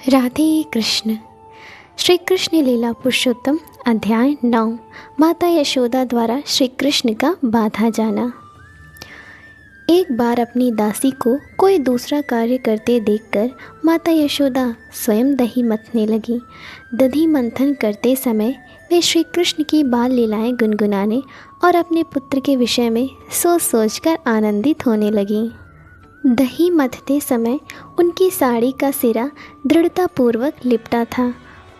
राधे कृष्ण। श्री कृष्ण लीला पुरुषोत्तम अध्याय 9। माता यशोदा द्वारा श्री कृष्ण का बाधा जाना। एक बार अपनी दासी को कोई दूसरा कार्य करते देखकर माता यशोदा स्वयं दही मथने लगी। दधी मंथन करते समय वे श्री कृष्ण की बाल लीलाएं गुनगुनाने और अपने पुत्र के विषय में सोच सोचकर आनंदित होने लगीं। दही मथते समय उनकी साड़ी का सिरा दृढ़तापूर्वक लिपटा था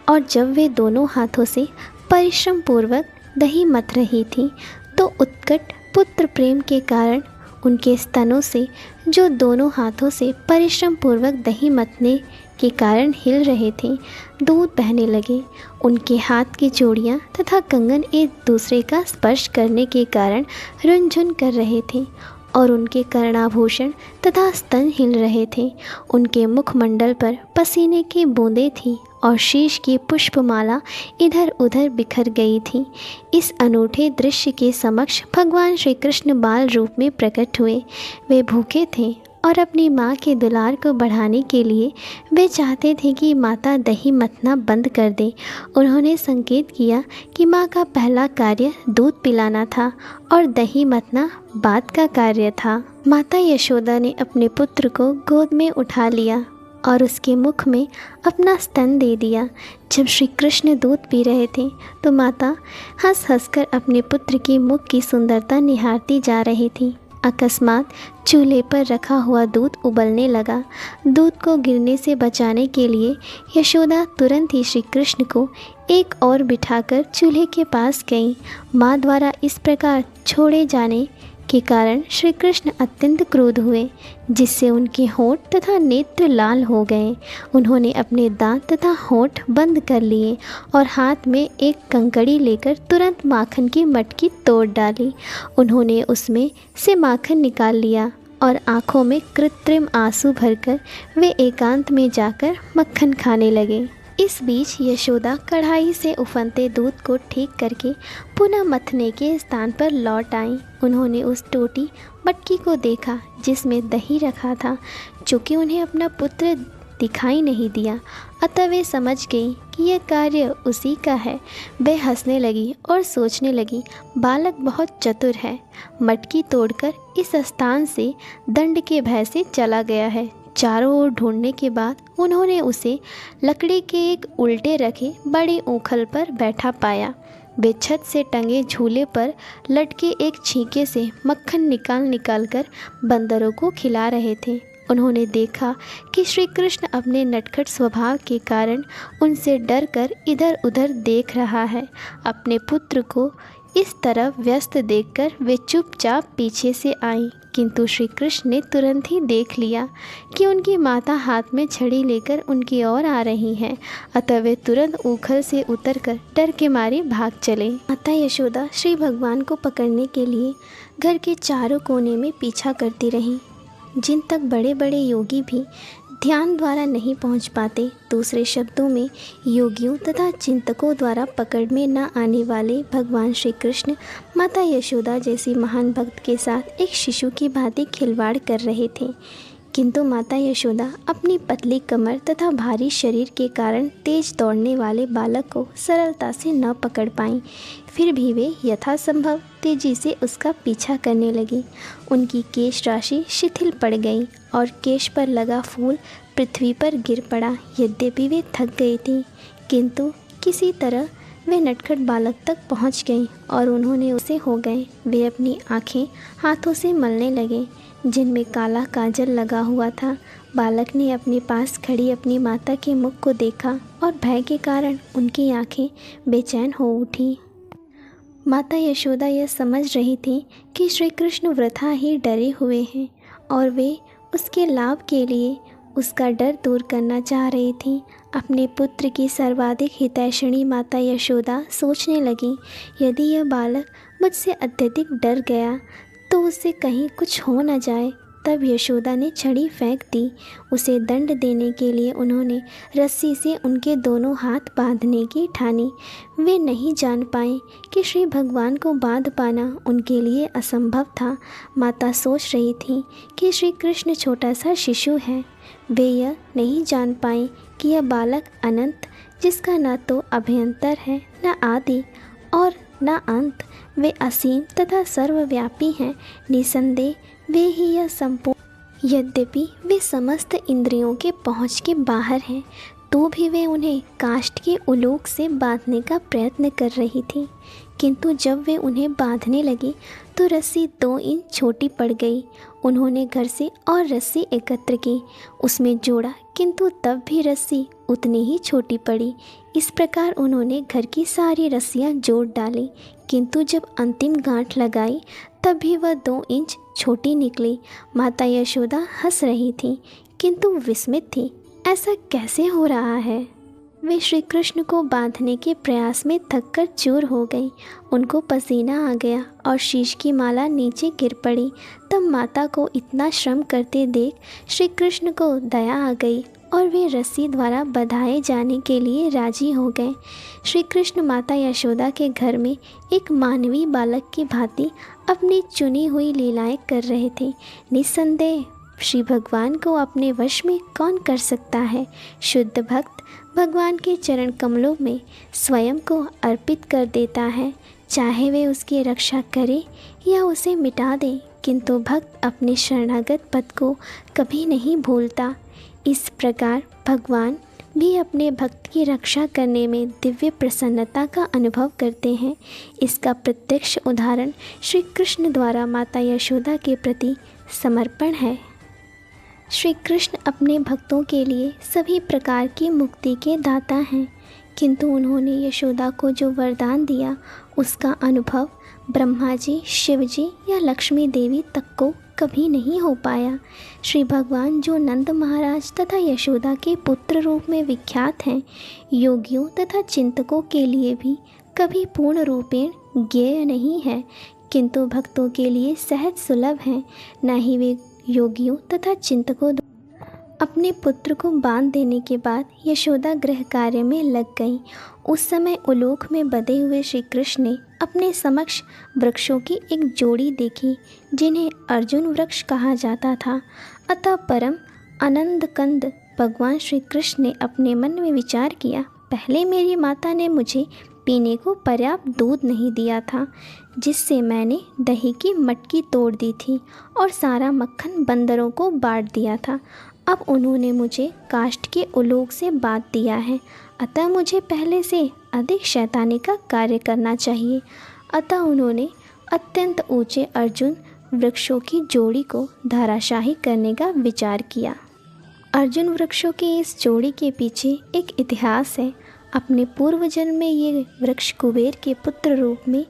और जब वे दोनों हाथों से परिश्रम पूर्वक दही मथ रही थी तो उत्कट पुत्र प्रेम के कारण उनके स्तनों से, जो दोनों हाथों से परिश्रम पूर्वक दही मथने के कारण हिल रहे थे, दूध बहने लगे। उनके हाथ की चूड़ियाँ तथा कंगन एक दूसरे का स्पर्श करने के कारण रुनझुन कर रहे थे और उनके कर्णाभूषण तथा स्तन हिल रहे थे। उनके मुखमंडल पर पसीने की बूंदें थीं और शीश की पुष्पमाला इधर उधर बिखर गई थी। इस अनूठे दृश्य के समक्ष भगवान श्री कृष्ण बाल रूप में प्रकट हुए। वे भूखे थे और अपनी माँ के दुलार को बढ़ाने के लिए वे चाहते थे कि माता दही मथना बंद कर दे। उन्होंने संकेत किया कि माँ का पहला कार्य दूध पिलाना था और दही मथना बाद का कार्य था। माता यशोदा ने अपने पुत्र को गोद में उठा लिया और उसके मुख में अपना स्तन दे दिया। जब श्री कृष्ण दूध पी रहे थे तो माता हंस हंसकर अपने पुत्र के मुख की सुंदरता निहारती जा रही थी। अकस्मात चूल्हे पर रखा हुआ दूध उबलने लगा। दूध को गिरने से बचाने के लिए यशोदा तुरंत ही श्री कृष्ण को एक और बिठाकर चूल्हे के पास गई। माँ द्वारा इस प्रकार छोड़े जाने के कारण श्री कृष्ण अत्यंत क्रुद्ध हुए, जिससे उनके होंठ तथा नेत्र लाल हो गए। उन्होंने अपने दांत तथा होंठ बंद कर लिए और हाथ में एक कंकड़ी लेकर तुरंत माखन की मटकी तोड़ डाली। उन्होंने उसमें से माखन निकाल लिया और आँखों में कृत्रिम आंसू भरकर वे एकांत में जाकर मक्खन खाने लगे। इस बीच यशोदा कढ़ाई से उफनते दूध को ठीक करके पुनः मथने के स्थान पर लौट आईं। उन्होंने उस टोटी मटकी को देखा जिसमें दही रखा था। चूँकि उन्हें अपना पुत्र दिखाई नहीं दिया, अतः वे समझ गई कि यह कार्य उसी का है। वे हंसने लगी और सोचने लगी, बालक बहुत चतुर है, मटकी तोड़कर इस स्थान से दंड के भय से चला गया है। चारों ओर ढूंढने के बाद उन्होंने उसे लकड़ी के एक उल्टे रखे बड़े ऊखल पर बैठा पाया। वे छत से टंगे झूले पर लटके एक छींके से मक्खन निकाल कर बंदरों को खिला रहे थे। उन्होंने देखा कि श्री कृष्ण अपने नटखट स्वभाव के कारण उनसे डरकर इधर उधर देख रहा है। अपने पुत्र को इस तरफ व्यस्त देखकर वे चुपचाप पीछे से आईं, किंतु श्री कृष्ण ने तुरंत ही देख लिया कि उनकी माता हाथ में छड़ी लेकर उनकी ओर आ रही हैं। अतः वे तुरंत ऊखल से उतरकर डर के मारे भाग चले। माता यशोदा श्री भगवान को पकड़ने के लिए घर के चारों कोने में पीछा करती रहीं, जिन तक बड़े बड़े योगी भी ध्यान द्वारा नहीं पहुंच पाते। दूसरे शब्दों में, योगियों तथा चिंतकों द्वारा पकड़ में न आने वाले भगवान श्री कृष्ण माता यशोदा जैसी महान भक्त के साथ एक शिशु की भांति खिलवाड़ कर रहे थे। किंतु माता यशोदा अपनी पतली कमर तथा भारी शरीर के कारण तेज दौड़ने वाले बालक को सरलता से न पकड़ पाईं। फिर भी वे यथासंभव तेजी से उसका पीछा करने लगी। उनकी केश राशि शिथिल पड़ गई और केश पर लगा फूल पृथ्वी पर गिर पड़ा। यद्यपि वे थक गई थीं, किंतु किसी तरह वे नटखट बालक तक पहुंच गईं और उन्होंने उसे हो गए। वे अपनी आँखें हाथों से मलने लगे जिनमें काला काजल लगा हुआ था। बालक ने अपने पास खड़ी अपनी माता के मुख को देखा और भय के कारण उनकी आँखें बेचैन हो उठी। माता यशोदा यह समझ रही थी कि श्री कृष्ण वृथा ही डरे हुए हैं और वे उसके लाभ के लिए उसका डर दूर करना चाह रही थी। अपने पुत्र की सर्वाधिक हितैषणी माता यशोदा सोचने लगी, यदि यह बालक मुझसे अत्यधिक डर गया तो उसे कहीं कुछ हो न जाए। तब यशोदा ने छड़ी फेंक दी। उसे दंड देने के लिए उन्होंने रस्सी से उनके दोनों हाथ बांधने की ठानी। वे नहीं जान पाए कि श्री भगवान को बांध पाना उनके लिए असंभव था। माता सोच रही थी कि श्री कृष्ण छोटा सा शिशु है, वे यह नहीं जान पाए कि यह बालक अनंत, जिसका न तो अभ्यंतर है न आदि और न अंत, वे असीम तथा सर्वव्यापी हैं। निसंदेह वे ही यह संपूर्ण, यद्यपि वे समस्त इंद्रियों के पहुँच के बाहर हैं, तो भी वे उन्हें काष्ठ के उलोक से बांधने का प्रयत्न कर रही थी। किंतु जब वे उन्हें बांधने लगी तो रस्सी 2 इंच छोटी पड़ गई। उन्होंने घर से और रस्सी एकत्र की, उसमें जोड़ा, किंतु तब भी रस्सी उतनी ही छोटी पड़ी। इस प्रकार उन्होंने घर की सारी रस्सियां जोड़ डाली, किंतु जब अंतिम गांठ लगाई तब भी वह 2 इंच छोटी निकली। माता यशोदा हंस रही थी, किंतु विस्मित थी। ऐसा कैसे हो रहा है? वे श्री कृष्ण को बांधने के प्रयास में थककर चूर हो गईं। उनको पसीना आ गया और शीश की माला नीचे गिर पड़ी। तब माता को इतना श्रम करते देख श्री कृष्ण को दया आ गई और वे रस्सी द्वारा बंधाए जाने के लिए राजी हो गए। श्री कृष्ण माता यशोदा के घर में एक मानवीय बालक की भांति अपनी चुनी हुई लीलाएं कर रहे थे। निस्संदेह श्री भगवान को अपने वश में कौन कर सकता है? शुद्ध भक्त भगवान के चरण कमलों में स्वयं को अर्पित कर देता है, चाहे वे उसकी रक्षा करे या उसे मिटा दे, किंतु भक्त अपने शरणागत पद को कभी नहीं भूलता। इस प्रकार भगवान भी अपने भक्त की रक्षा करने में दिव्य प्रसन्नता का अनुभव करते हैं। इसका प्रत्यक्ष उदाहरण श्री कृष्ण द्वारा माता यशोदा के प्रति समर्पण है। श्री कृष्ण अपने भक्तों के लिए सभी प्रकार की मुक्ति के दाता हैं, किंतु उन्होंने यशोदा को जो वरदान दिया उसका अनुभव ब्रह्मा जी, शिव जी या लक्ष्मी देवी तक को कभी नहीं हो पाया। श्री भगवान जो नंद महाराज तथा यशोदा के पुत्र रूप में विख्यात हैं, योगियों तथा चिंतकों के लिए भी कभी पूर्ण रूपेण ज्ञेय नहीं है, किंतु भक्तों के लिए सहज सुलभ हैं। न ही वे योगियों तथा चिंतकों अपने पुत्र को बांध देने के बाद यशोदा गृह कार्य में लग गईं। उस समय उलोक में बंधे हुए श्री कृष्ण ने अपने समक्ष वृक्षों की एक जोड़ी देखी, जिन्हें अर्जुन वृक्ष कहा जाता था। अतः परम आनंद कंद भगवान श्री कृष्ण ने अपने मन में विचार किया, पहले मेरी माता ने मुझे पीने को पर्याप्त दूध नहीं दिया था, जिससे मैंने दही की मटकी तोड़ दी थी और सारा मक्खन बंदरों को बांट दिया था। अब उन्होंने मुझे काष्ठ के उलोक से बांध दिया है, अतः मुझे पहले से अधिक शैतानी का कार्य करना चाहिए। अतः उन्होंने अत्यंत ऊंचे अर्जुन वृक्षों की जोड़ी को धराशाही करने का विचार किया। अर्जुन वृक्षों की इस जोड़ी के पीछे एक इतिहास है। अपने पूर्व जन्म में ये वृक्ष कुबेर के पुत्र रूप में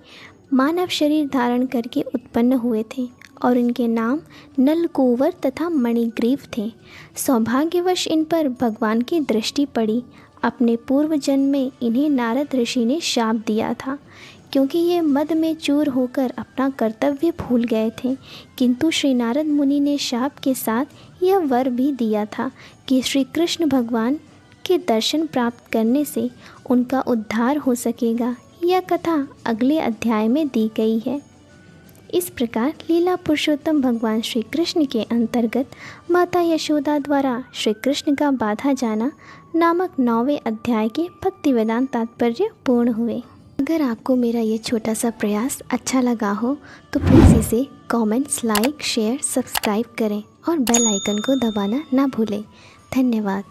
मानव शरीर धारण करके उत्पन्न हुए थे और इनके नाम नलकूवर तथा मणिग्रीव थे। सौभाग्यवश इन पर भगवान की दृष्टि पड़ी। अपने पूर्व जन्म में इन्हें नारद ऋषि ने शाप दिया था, क्योंकि ये मद में चूर होकर अपना कर्तव्य भूल गए थे। किंतु श्री नारद मुनि ने शाप के साथ यह वर भी दिया था कि श्री कृष्ण भगवान के दर्शन प्राप्त करने से उनका उद्धार हो सकेगा। यह कथा अगले अध्याय में दी गई है। इस प्रकार लीला पुरुषोत्तम भगवान श्री कृष्ण के अंतर्गत माता यशोदा द्वारा श्री कृष्ण का बाधा जाना नामक 9वें अध्याय के भक्ति वेदांत तात्पर्य पूर्ण हुए। अगर आपको मेरा ये छोटा सा प्रयास अच्छा लगा हो तो प्लीज़ इसे कमेंट्स, लाइक, शेयर, सब्सक्राइब करें और बेल आइकन को दबाना ना भूलें। धन्यवाद।